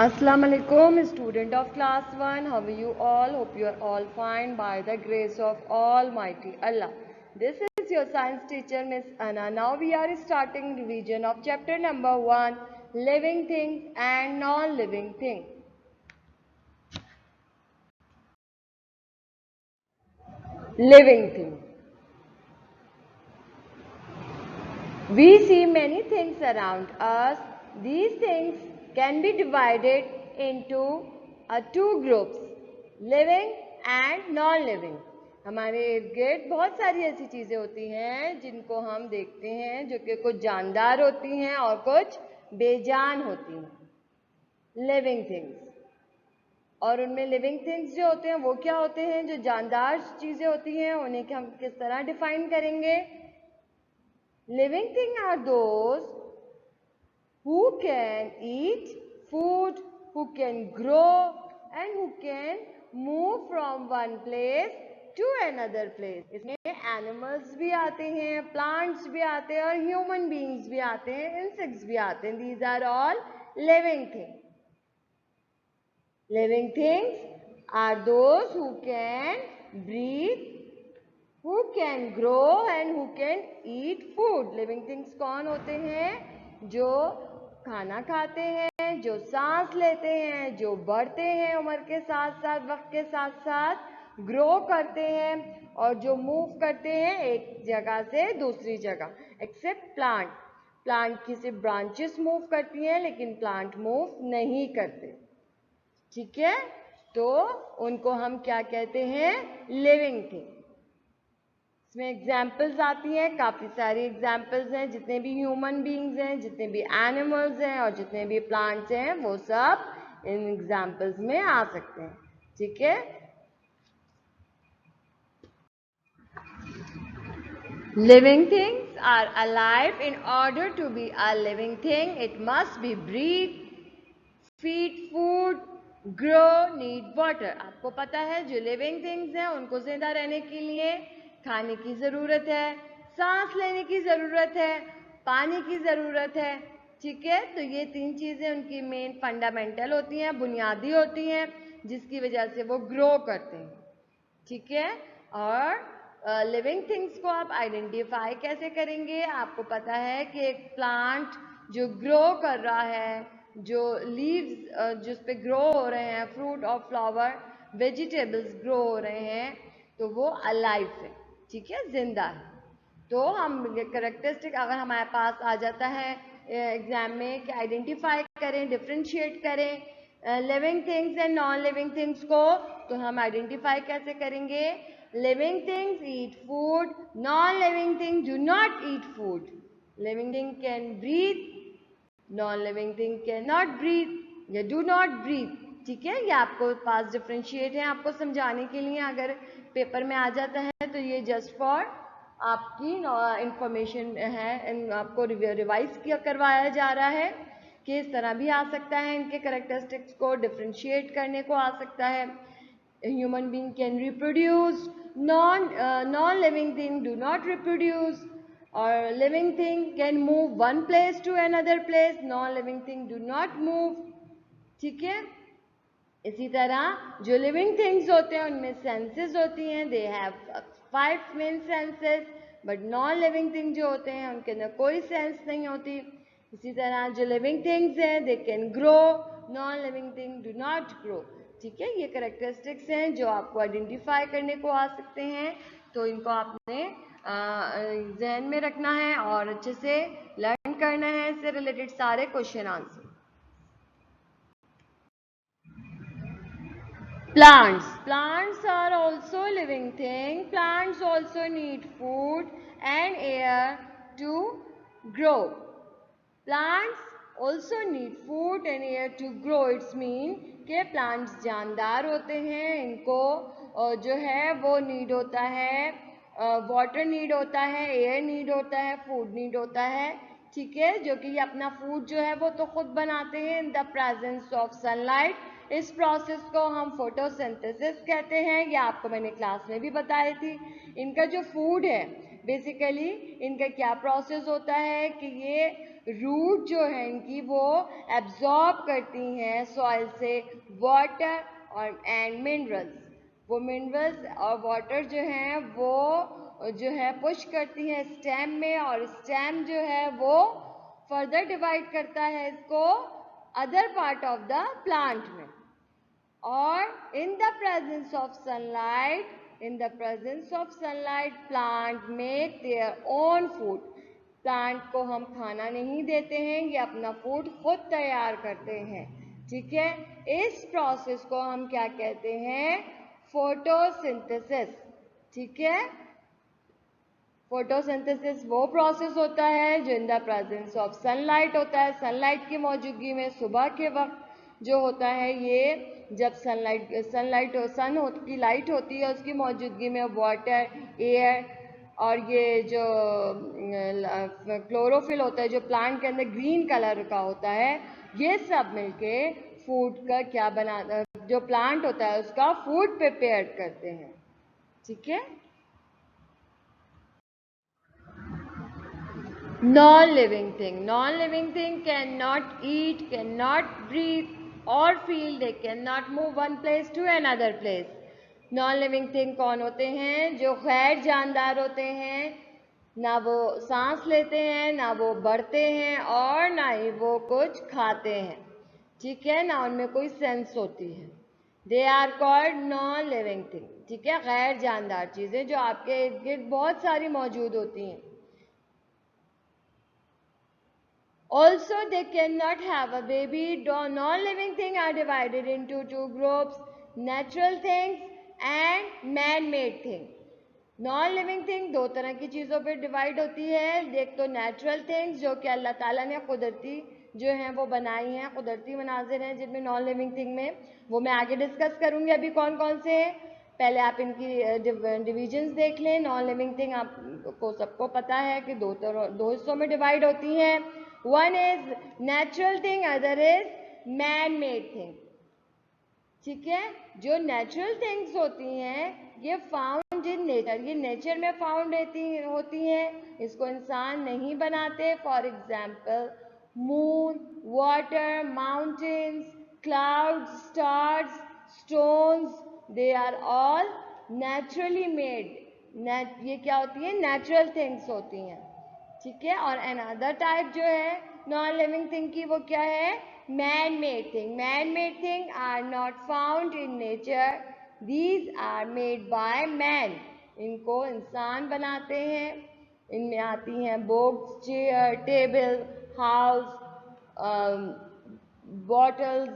Assalamu alaikum, student of class 1. How are you all? Hope you are all fine by the grace of Almighty Allah. This is your science teacher Miss Anna. Now we are starting revision of chapter number 1, living things and non-living things. Living things. We see many things around us. These things can be divided into two groups, living and non-living. हमारे इर्द गिर्द बहुत सारी ऐसी चीज़ें होती हैं जिनको हम देखते हैं, जो कि कुछ जानदार होती हैं और कुछ बेजान होती हैं, लिविंग थिंग्स। और उनमें लिविंग थिंग्स जो होते हैं वो क्या होते हैं? जो जानदार चीज़ें होती हैं उन्हें हम किस तरह डिफाइन करेंगे? Living things are those who can eat food, who can grow and who can move from one place to another place. इसमें animals भी आते हैं, plants भी आते हैं और human beings भी आते हैं, insects भी आते हैं. These are all living things. Living things are those who can breathe, who can grow and who can eat food. Living things कौन होते हैं? जो खाना खाते हैं, जो सांस लेते हैं, जो बढ़ते हैं उम्र के साथ साथ, वक्त के साथ साथ ग्रो करते हैं और जो मूव करते हैं एक जगह से दूसरी जगह. Accept plant. प्लांट की सिर्फ ब्रांचेस मूव करती हैं लेकिन प्लांट मूव नहीं करते. ठीक है, तो उनको हम क्या कहते हैं? Living thing. इसमें एग्जाम्पल्स आती हैं, काफ़ी सारी एग्जाम्पल्स हैं. जितने भी ह्यूमन बीइंग्स हैं, जितने भी एनिमल्स हैं और जितने भी प्लांट्स हैं वो सब इन एग्जाम्पल्स में आ सकते हैं. ठीक है. Living things are alive. In order to be a living thing it must be breathe, feed food, grow, need water. आपको पता है जो लिविंग थिंग्स हैं उनको जिंदा रहने के लिए खाने की ज़रूरत है, सांस लेने की ज़रूरत है, पानी की ज़रूरत है. ठीक है, तो ये तीन चीज़ें उनकी मेन फंडामेंटल होती हैं, बुनियादी होती हैं, जिसकी वजह से वो ग्रो करते हैं. ठीक है. और लिविंग थिंग्स को आप आइडेंटिफाई कैसे करेंगे? आपको पता है कि एक प्लांट जो ग्रो कर रहा है, जो लीव्स जिस पे ग्रो हो रहे हैं, फ्रूट और फ्लावर, वेजिटेबल्स ग्रो हो रहे हैं, तो वो अलाइव है. ठीक है, जिंदा है. तो हम करेक्टरिस्टिक अगर हमारे पास आ जाता है एग्जाम में कि आइडेंटिफाई करें, डिफ्रेंशिएट करें living things and non living things को, तो हम आइडेंटिफाई कैसे करेंगे? Living things eat food, non living thing do not eat food. Living thing can breathe, non living thing can not breathe या डू नॉट ब्रीथ. ठीक है, ये आपको पास डिफ्रेंशिएट है आपको समझाने के लिए. अगर पेपर में आ जाता है तो ये जस्ट फॉर आपकी इंफॉर्मेशन है, आपको रिवाइज किया करवाया जा रहा है कि इस तरह भी आ सकता है. इनके करेक्टरिस्टिक्स को डिफ्रेंशिएट करने को आ सकता है. Human being can reproduce, non living thing do not reproduce, और living thing can move one place to another place, non living thing do not move. ठीक है. इसी तरह जो लिविंग थिंग्स होते हैं उनमें सेंसेस होती हैं, they have 5 main senses. But non living thing जो होते हैं उनके अंदर कोई सेंस नहीं होती. इसी तरह जो लिविंग थिंग्स हैं they can grow, non living thing do not grow. ठीक है, ये करेक्टरिस्टिक्स हैं जो आपको आइडेंटिफाई करने को आ सकते हैं. तो इनको आपने जहन में रखना है और अच्छे से लर्न करना है. इससे रिलेटेड सारे question answer. Plants. Plants are also living thing. Plants also need food and air to grow. Plants also need food and air to grow. It's mean कि plants जानदार होते हैं. इनको जो है वो नीड होता है, वाटर नीड होता है, एयर नीड होता है, फूड नीड होता है. ठीक है, जो कि ये अपना फूड जो है वो तो खुद बनाते हैं in the presence of sunlight. इस प्रोसेस को हम फोटोसिंथेसिस कहते हैं. ये आपको मैंने क्लास में भी बताई थी. इनका जो फूड है बेसिकली इनका क्या प्रोसेस होता है कि ये रूट जो है इनकी वो एब्जॉर्ब करती हैं सॉइल से वाटर और एंड मिनरल्स। वो मिनरल्स और वाटर जो हैं वो जो है पुश करती हैं स्टेम में, और स्टेम जो है वो फर्दर डिवाइड करता है इसको other part of the plant में। और in the presence of sunlight, plant make their own food. Plant को हम खाना नहीं देते हैं, ये अपना फूड खुद तैयार करते हैं। ठीक है, इस प्रोसेस को हम क्या कहते हैं? फोटोसिंथेसिस। ठीक है, फोटोसिंथेसिस वो प्रोसेस होता है जो in the presence of sunlight होता है। सनलाइट की मौजूदगी में सुबह के वक्त जो होता है, ये जब सन की लाइट होती है उसकी मौजूदगी में वाटर, एयर और ये जो क्लोरोफिल होता है जो प्लांट के अंदर ग्रीन कलर का होता है, ये सब मिलके फूड का क्या बना, जो प्लांट होता है उसका फूड प्रिपेयर करते हैं। ठीक है, non-living thing cannot eat, cannot breathe or feel, they cannot move one place to another place. Non living thing कौन होते हैं? जो गैर जानदार होते हैं, ना वो सांस लेते हैं, ना वो बढ़ते हैं और ना ही वो कुछ खाते हैं। ठीक है, ना उनमें कोई सेंस होती है। They are called non living thing. ठीक है, गैर जानदार चीजें जो आपके इर्द गिर्द बहुत सारी मौजूद होती हैं। Also, they cannot have a baby. Non-living things are divided into two groups: natural things and man-made things. Non-living thing दो तरह की चीज़ों पे डिवाइड होती है। एक तो नेचुरल थिंग्स जो कि अल्लाह ताला ने कुदरती जो हैं वो बनाई हैं, कुदरती मनाजिर हैं जिनमें नॉन लिविंग थिंग में, वो मैं आगे डिस्कस करूँगी अभी कौन कौन से हैं। पहले आप इनकी डिविजन्स देख लें। नॉन लिविंग थिंग आपको सबको पता है कि दो हिस्सों में डिवाइड होती हैं। One is natural thing, other is man made thing. ठीक है, जो नेचुरल थिंग्स होती हैं ये फाउंड इन नेचर, ये नेचर में फाउंड होती हैं, इसको इंसान नहीं बनाते। For example moon, water, mountains, clouds, stars, stones, they are all naturally made. ये क्या होती है? नेचुरल थिंग्स होती हैं। ठीक है, और अनदर टाइप जो है नॉन लिविंग थिंग की, वो क्या है? Man made thing. Man made thing are not found in nature, these are made by man. इनको इंसान बनाते हैं। इनमें आती हैं books, chair, table, house, bottles,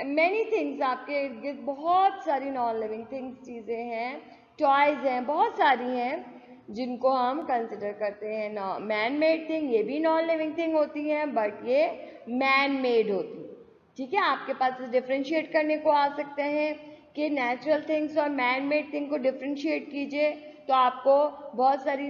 many things. आपके इर्द गिर्द बहुत सारी नॉन लिविंग थिंग्स चीज़ें हैं, टॉयज हैं, बहुत सारी हैं जिनको हम कंसिडर करते हैं मैन मेड थिंग। ये भी नॉन लिविंग थिंग होती हैं बट ये मैन मेड होती है। ठीक है, आपके पास डिफ्रेंशिएट करने को आ सकते हैं कि नेचुरल थिंग्स और मैन मेड थिंग को डिफ्रेंशिएट कीजिए, तो आपको बहुत सारी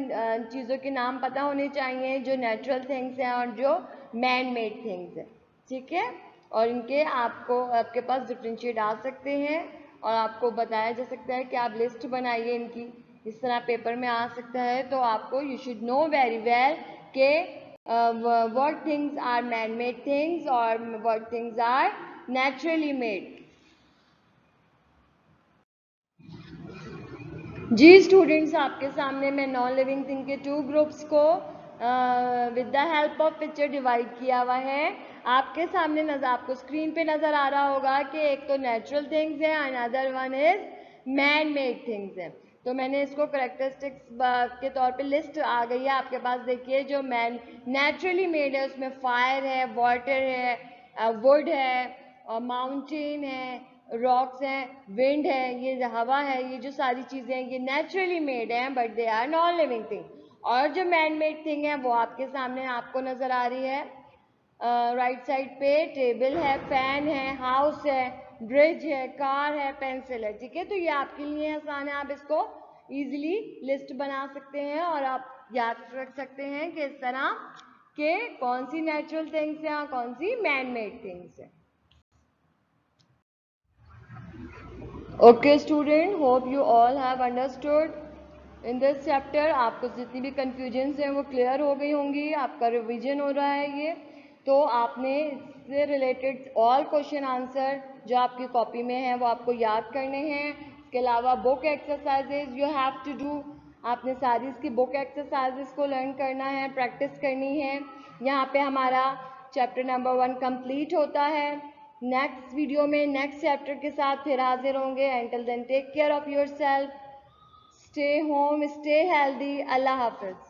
चीज़ों के नाम पता होने चाहिए जो नेचुरल थिंग्स हैं और जो मैन मेड थिंग्स हैं। ठीक है, और इनके आपके पास डिफ्रेंशिएट आ सकते हैं और आपको बताया जा सकता है कि आप लिस्ट बनाइए इनकी, इस तरह पेपर में आ सकता है। तो आपको you should know very well के what things are man made things और what things are naturally made. जी स्टूडेंट्स, आपके सामने मैं नॉन लिविंग थिंग के टू ग्रुप्स को with the help of picture divide किया हुआ है। आपके सामने आपको स्क्रीन पे नज़र आ रहा होगा कि एक तो नेचुरल थिंग्स है, another one is man made things है। तो मैंने इसको करेक्टरिस्टिक्स के तौर पे लिस्ट आ गई है आपके पास। देखिए, जो नेचुरली मेड है उसमें फायर है, वाटर है, वुड है, और माउंटेन है, रॉक्स हैं, विंड है, ये हवा है, ये जो सारी चीज़ें हैं ये नेचुरली मेड हैं but they are non living thing. और जो मैन मेड थिंग है वो आपके सामने आपको नज़र आ रही है राइट साइड पे। टेबल है, फैन है, हाउस है, ब्रिज है, कार है, पेंसिल है। ठीक है, तो ये आपके लिए आसान है, आप इसको इजीली लिस्ट बना सकते हैं और आप याद रख सकते हैं कि इस तरह के कौन सी नेचुरल थिंग्स हैं और कौन सी मैन मेड थिंग्स हैं। Okay student, hope you all have understood. In this chapter आपको जितनी भी कन्फ्यूजन्स हैं वो क्लियर हो गई होंगी, आपका रिवीजन हो रहा है ये, तो आपने इससे रिलेटेड ऑल क्वेश्चन आंसर जो आपकी कॉपी में है वो आपको याद करने हैं। इसके अलावा book exercises you have to do, आपने सारी इसकी बुक एक्सरसाइजेज को लर्न करना है, प्रैक्टिस करनी है। यहाँ पे हमारा चैप्टर नंबर 1 कंप्लीट होता है। नेक्स्ट वीडियो में नेक्स्ट चैप्टर के साथ फिर हाजिर होंगे। Until then take care of your self, stay home, stay healthy. Allah Hafiz.